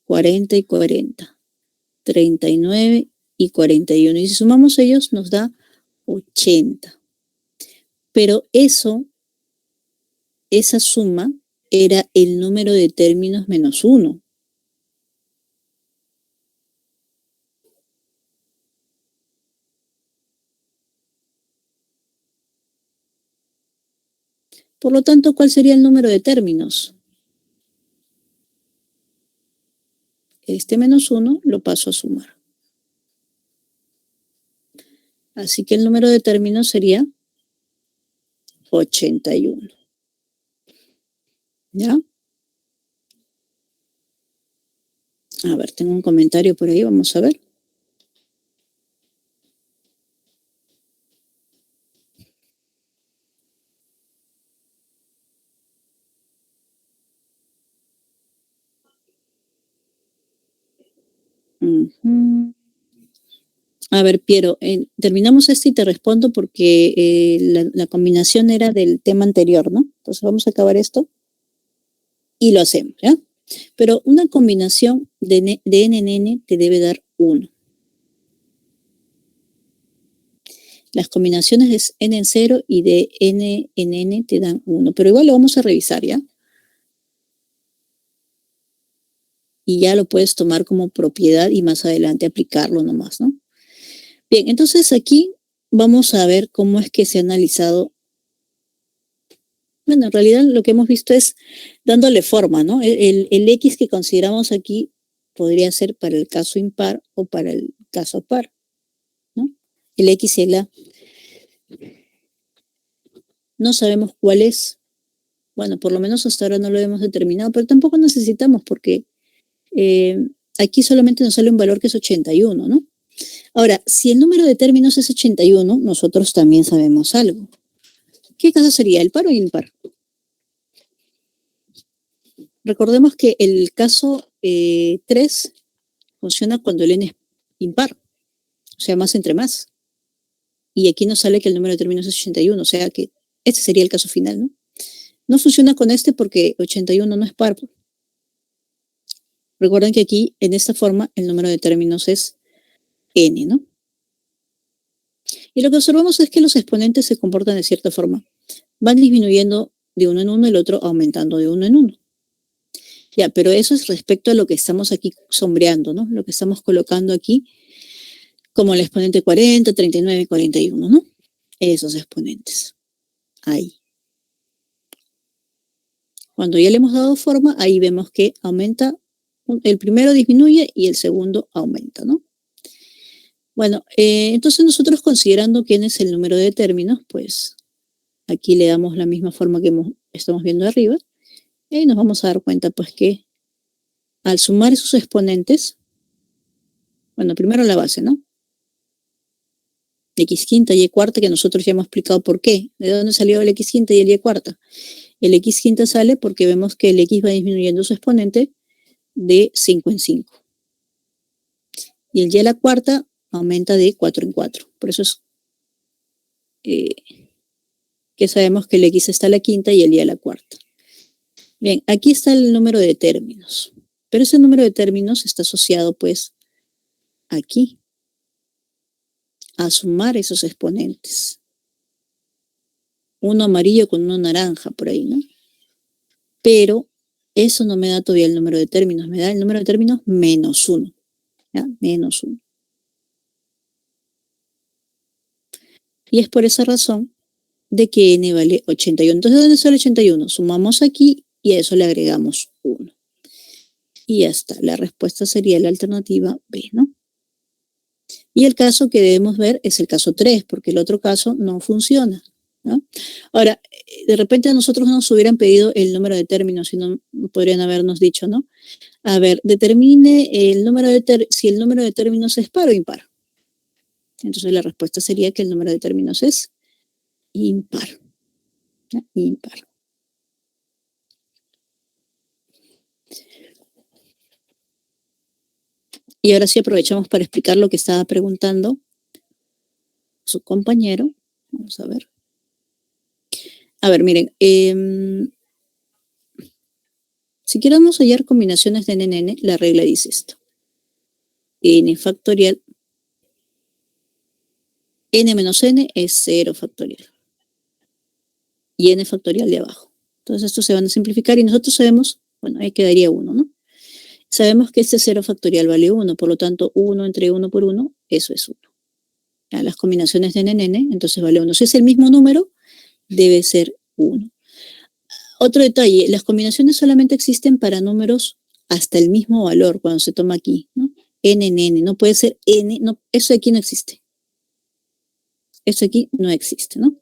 40 y 40. 39 y 41. Y si sumamos ellos nos da 80. Pero esa suma era el número de términos menos 1. Por lo tanto, ¿cuál sería el número de términos? Este menos 1 lo paso a sumar. Así que el número de términos sería 81. ¿Ya? A ver, tengo un comentario por ahí, vamos a ver. A ver, Piero, terminamos esto y te respondo porque la combinación era del tema anterior, ¿no? Entonces vamos a acabar esto y lo hacemos, ¿ya? Pero una combinación de n en n te debe dar 1. Las combinaciones de n en 0 y de n en n te dan 1, pero igual lo vamos a revisar, ¿ya? Y ya lo puedes tomar como propiedad y más adelante aplicarlo nomás, ¿no? Bien, entonces aquí vamos a ver cómo es que se ha analizado. Bueno, en realidad lo que hemos visto es dándole forma, ¿no? El X que consideramos aquí podría ser para el caso impar o para el caso par, ¿no? El X y el A. No sabemos cuál es. Bueno, por lo menos hasta ahora no lo hemos determinado, pero tampoco necesitamos porque aquí solamente nos sale un valor que es 81, ¿no? Ahora, si el número de términos es 81, nosotros también sabemos algo. ¿Qué caso sería, el par o impar? Recordemos que el caso 3 funciona cuando el n es impar, o sea, más entre más. Y aquí nos sale que el número de términos es 81, o sea que este sería el caso final, ¿no? No funciona con este porque 81 no es par. Recuerden que aquí, en esta forma, el número de términos es n, ¿no? Y lo que observamos es que los exponentes se comportan de cierta forma. Van disminuyendo de uno en uno, el otro aumentando de uno en uno. Ya, pero eso es respecto a lo que estamos aquí sombreando, ¿no? Lo que estamos colocando aquí como el exponente 40, 39 y 41, ¿no? Esos exponentes. Ahí. Cuando ya le hemos dado forma, ahí vemos que aumenta, el primero disminuye y el segundo aumenta, ¿no? Bueno, entonces nosotros considerando quién es el número de términos, pues aquí le damos la misma forma que estamos viendo arriba y nos vamos a dar cuenta pues que al sumar esos exponentes, bueno, primero la base, ¿no? X quinta y Y cuarta, que nosotros ya hemos explicado por qué. ¿De dónde salió el X quinta y el Y cuarta? El X quinta sale porque vemos que el X va disminuyendo su exponente de 5 en 5. Y el Y a la cuarta aumenta de 4 en 4. Por eso es que sabemos que el X está a la quinta y el Y a la cuarta. Bien, aquí está el número de términos. Pero ese número de términos está asociado pues aquí a sumar esos exponentes. Uno amarillo con uno naranja por ahí, ¿no? Pero eso no me da todavía el número de términos, me da el número de términos menos 1. ¿Ya? Menos 1. Y es por esa razón de que n vale 81. Entonces, ¿de dónde sale 81? Sumamos aquí y a eso le agregamos 1. Y ya está. La respuesta sería la alternativa B, ¿no? Y el caso que debemos ver es el caso 3, porque el otro caso no funciona, ¿no? Ahora, de repente a nosotros nos hubieran pedido el número de términos y no podrían habernos dicho, ¿no? A ver, determine el número si el número de términos es par o impar. Entonces la respuesta sería que el número de términos es impar. ¿Ya? Impar. Y ahora sí aprovechamos para explicar lo que estaba preguntando su compañero. Vamos a ver. A ver, miren. Si queremos hallar combinaciones de n en n, la regla dice esto. N factorial. N menos n es 0 factorial. Y n factorial de abajo. Entonces estos se van a simplificar y nosotros sabemos, bueno, ahí quedaría 1, ¿no? Sabemos que este 0 factorial vale 1, por lo tanto 1 entre 1 por 1, eso es 1. Ya, las combinaciones de n en n, entonces vale 1. Si es el mismo número, debe ser 1. Otro detalle, las combinaciones solamente existen para números hasta el mismo valor cuando se toma aquí, ¿no? N en n, no puede ser n, no, eso aquí no existe. Eso aquí no existe, ¿no?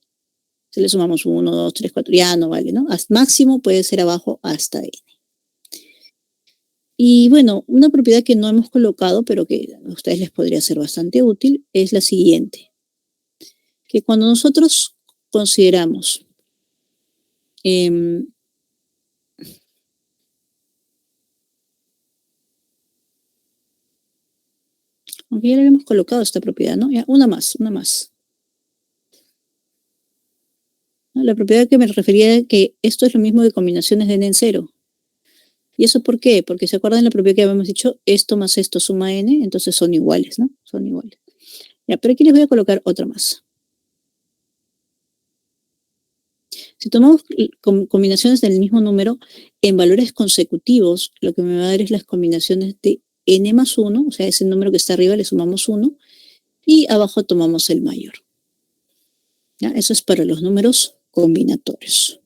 Si le sumamos 1, 2, 3, 4, ya no vale, ¿no? Hasta máximo puede ser abajo hasta n. Y bueno, una propiedad que no hemos colocado, pero que a ustedes les podría ser bastante útil, es la siguiente. Que cuando nosotros consideramos aunque ya le habíamos colocado esta propiedad, ¿no? Ya, una más. ¿No? La propiedad que me refería es que esto es lo mismo que combinaciones de n en 0. ¿Y eso por qué? Porque se acuerdan la propiedad que habíamos dicho, esto más esto suma n, entonces son iguales, ¿no? Son iguales. Ya, pero aquí les voy a colocar otra más. Si tomamos combinaciones del mismo número en valores consecutivos, lo que me va a dar es las combinaciones de n más 1, o sea, ese número que está arriba le sumamos 1, y abajo tomamos el mayor. ¿Ya? Eso es para los números combinatorios.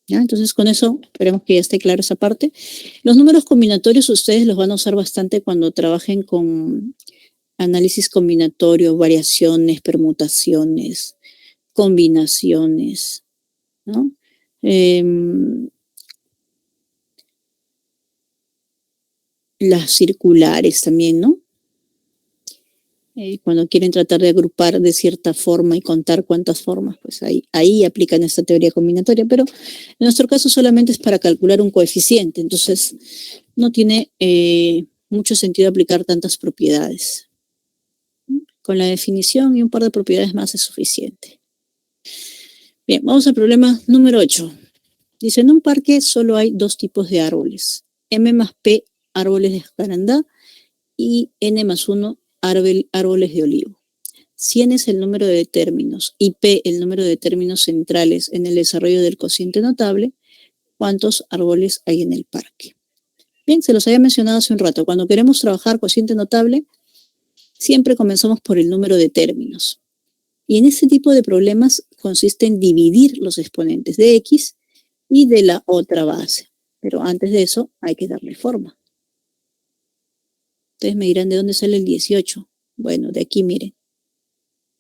¿Ya? Entonces, con eso, esperemos que ya esté clara esa parte. Los números combinatorios ustedes los van a usar bastante cuando trabajen con análisis combinatorio, variaciones, permutaciones, combinaciones, ¿no? Las circulares también, ¿no? Cuando quieren tratar de agrupar de cierta forma y contar cuántas formas, pues ahí aplican esta teoría combinatoria, pero en nuestro caso solamente es para calcular un coeficiente, entonces no tiene mucho sentido aplicar tantas propiedades. Con la definición y un par de propiedades más es suficiente. Bien, vamos al problema número 8. Dice, en un parque solo hay dos tipos de árboles, M más P árboles de jacarandá y N más 1 árboles de olivo. 100 es el número de términos y P el número de términos centrales en el desarrollo del cociente notable, ¿cuántos árboles hay en el parque? Bien, se los había mencionado hace un rato. Cuando queremos trabajar cociente notable, siempre comenzamos por el número de términos. Y en este tipo de problemas consiste en dividir los exponentes de X y de la otra base. Pero antes de eso hay que darle forma. Ustedes me dirán de dónde sale el 18. Bueno, de aquí miren.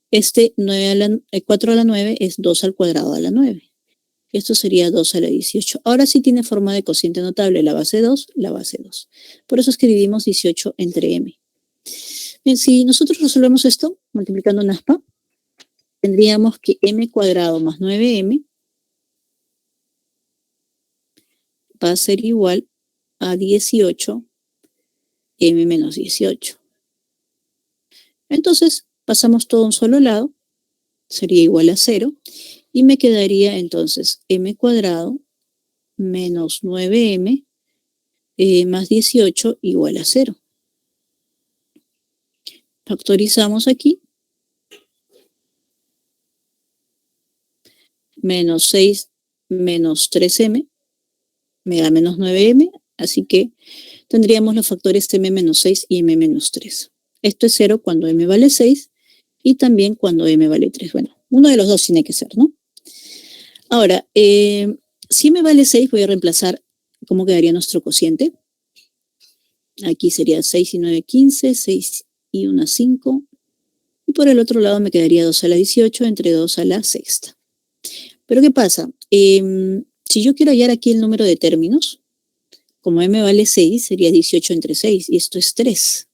4 a la 9 es 2 al cuadrado a la 9. Esto sería 2 a la 18. Ahora sí tiene forma de cociente notable, la base 2, la base 2. Por eso es que dividimos 18 entre m. Bien, si nosotros resolvemos esto multiplicando un aspa, tendríamos que m cuadrado más 9m va a ser igual a 18 m menos 18. Entonces, pasamos todo a un solo lado, sería igual a 0, y me quedaría entonces m cuadrado menos 9m más 18 igual a 0. Factorizamos aquí. Menos 6 menos 3m me da menos 9m, así que tendríamos los factores m menos 6 y m menos 3. Esto es 0 cuando m vale 6 y también cuando m vale 3. Bueno, uno de los dos tiene que ser, ¿no? Ahora, si m vale 6, voy a reemplazar cómo quedaría nuestro cociente. Aquí sería 6 y 9, 15, 6 y 1, 5. Y por el otro lado me quedaría 2 a la 18 entre 2 a la sexta. Pero ¿qué pasa? Si yo quiero hallar aquí el número de términos, como m vale 6, sería 18 entre 6, y esto es 3.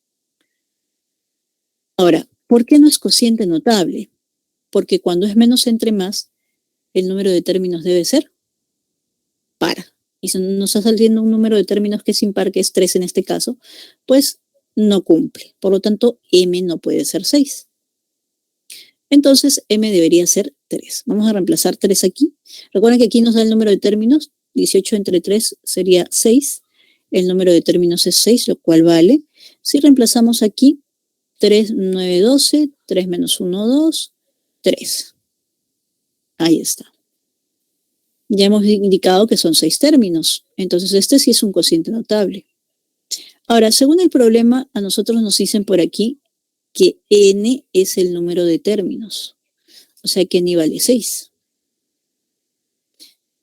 Ahora, ¿por qué no es cociente notable? Porque cuando es menos entre más, el número de términos debe ser par. Y si nos está saliendo un número de términos que es impar, que es 3 en este caso, pues no cumple. Por lo tanto, m no puede ser 6. Entonces, m debería ser 3. Vamos a reemplazar 3 aquí. Recuerden que aquí nos da el número de términos. 18 entre 3 sería 6. El número de términos es 6, lo cual vale. Si reemplazamos aquí, 3, 9, 12, 3 menos 1, 2, 3. Ahí está. Ya hemos indicado que son 6 términos. Entonces, este sí es un cociente notable. Ahora, según el problema, a nosotros nos dicen por aquí que n es el número de términos. O sea que n vale 6.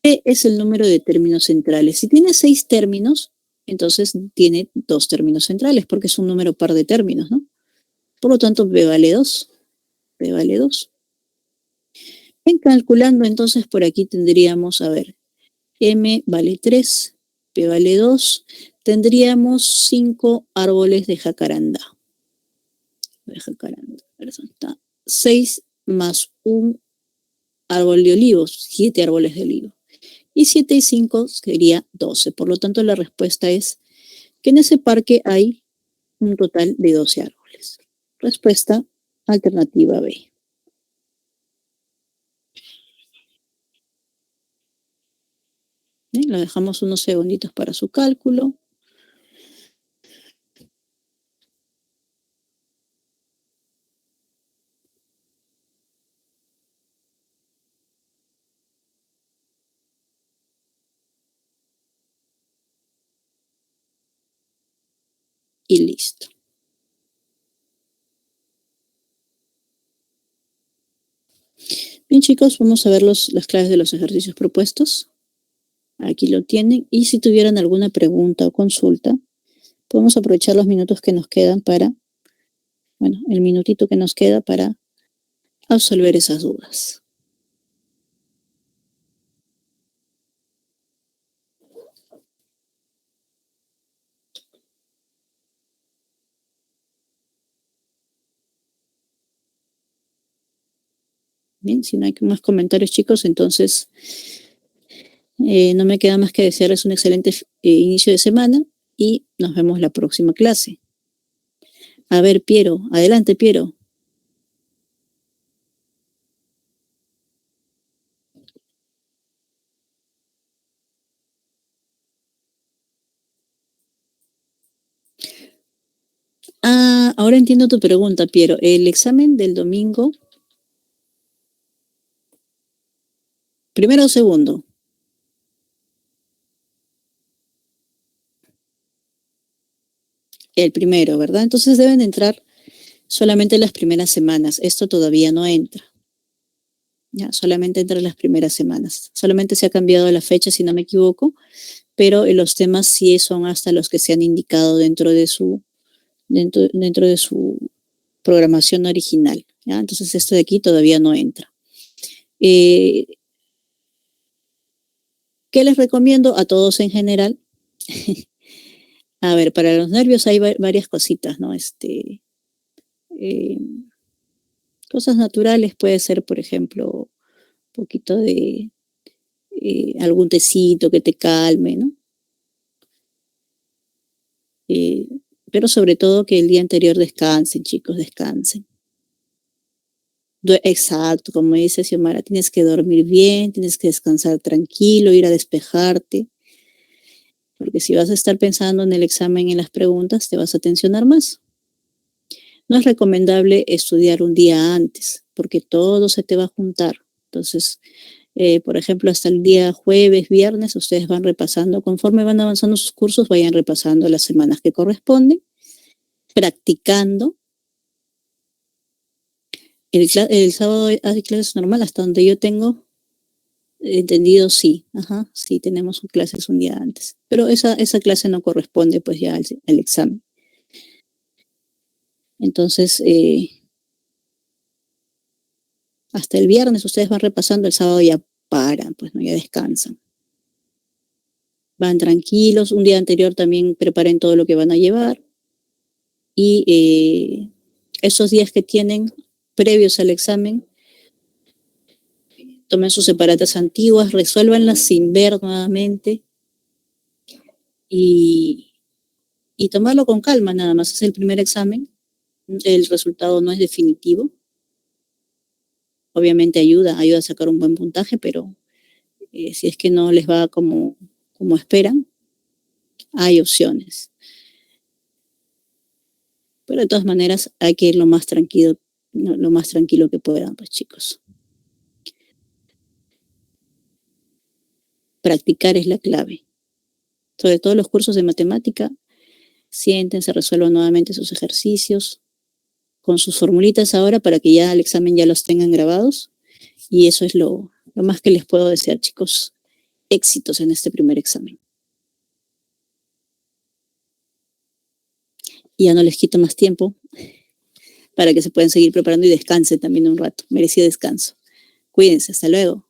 P es el número de términos centrales. Si tiene 6 términos, entonces tiene 2 términos centrales, porque es un número par de términos, ¿no? Por lo tanto, P vale 2. P vale 2. En calculando, entonces, por aquí tendríamos, a ver, M vale 3, P vale 2. Tendríamos 5 árboles de jacaranda. Perdón, 6 más un árbol de olivos, 7 árboles de olivo. Y 7 y 5 sería 12. Por lo tanto, la respuesta es que en ese parque hay un total de 12 árboles. Respuesta alternativa B. Bien, lo dejamos unos segunditos para su cálculo. Y listo. Bien, chicos, vamos a ver las claves de los ejercicios propuestos. Aquí lo tienen. Y si tuvieran alguna pregunta o consulta, podemos aprovechar los minutos que nos quedan para, bueno, el minutito que nos queda para absolver esas dudas. Bien, si no hay más comentarios, chicos, entonces no me queda más que desearles un excelente inicio de semana y nos vemos la próxima clase. A ver, Piero, adelante, Piero. Ah, Ahora entiendo tu pregunta, Piero. El examen del domingo, primero o segundo. El primero, ¿verdad? Entonces deben entrar solamente las primeras semanas. Esto todavía no entra. Ya, solamente entra las primeras semanas. Solamente se ha cambiado la fecha, si no me equivoco, pero los temas sí son hasta los que se han indicado dentro de su programación original. ¿Ya? Entonces esto de aquí todavía no entra. ¿Qué les recomiendo a todos en general? A ver, para los nervios hay varias cositas, ¿no? Eh, cosas naturales puede ser, por ejemplo, un poquito de algún tecito que te calme, ¿no? Eh, pero sobre todo que el día anterior descansen, chicos, descansen. Exacto, como dice Xiomara, tienes que dormir bien, tienes que descansar tranquilo, ir a despejarte, porque si vas a estar pensando en el examen y en las preguntas, te vas a tensionar más. No es recomendable estudiar un día antes, porque todo se te va a juntar. Entonces, por ejemplo, hasta el día jueves, viernes, ustedes van repasando, conforme van avanzando sus cursos, vayan repasando las semanas que corresponden, practicando. El sábado hay clases normal, hasta donde yo tengo entendido, sí. Ajá, sí, tenemos clases un día antes. Pero esa clase no corresponde pues ya al examen. Entonces, hasta el viernes ustedes van repasando, el sábado ya paran, pues no, ya descansan. Van tranquilos, un día anterior también preparen todo lo que van a llevar y esos días que tienen previos al examen, tomen sus separatas antiguas, resuélvanlas sin ver nuevamente y tomarlo con calma nada más. Es el primer examen, el resultado no es definitivo. Obviamente ayuda a sacar un buen puntaje, pero si es que no les va como esperan, hay opciones. Pero de todas maneras hay que ir lo más tranquilo que puedan, pues chicos. Practicar es la clave. Sobre todo los cursos de matemática, siéntense, resuelvan nuevamente sus ejercicios con sus formulitas ahora para que ya al examen ya los tengan grabados. Y eso es lo más que les puedo desear, chicos. Éxitos en este primer examen. Y ya no les quito más tiempo para que se puedan seguir preparando y descansen también un rato. Merecido descanso. Cuídense, hasta luego.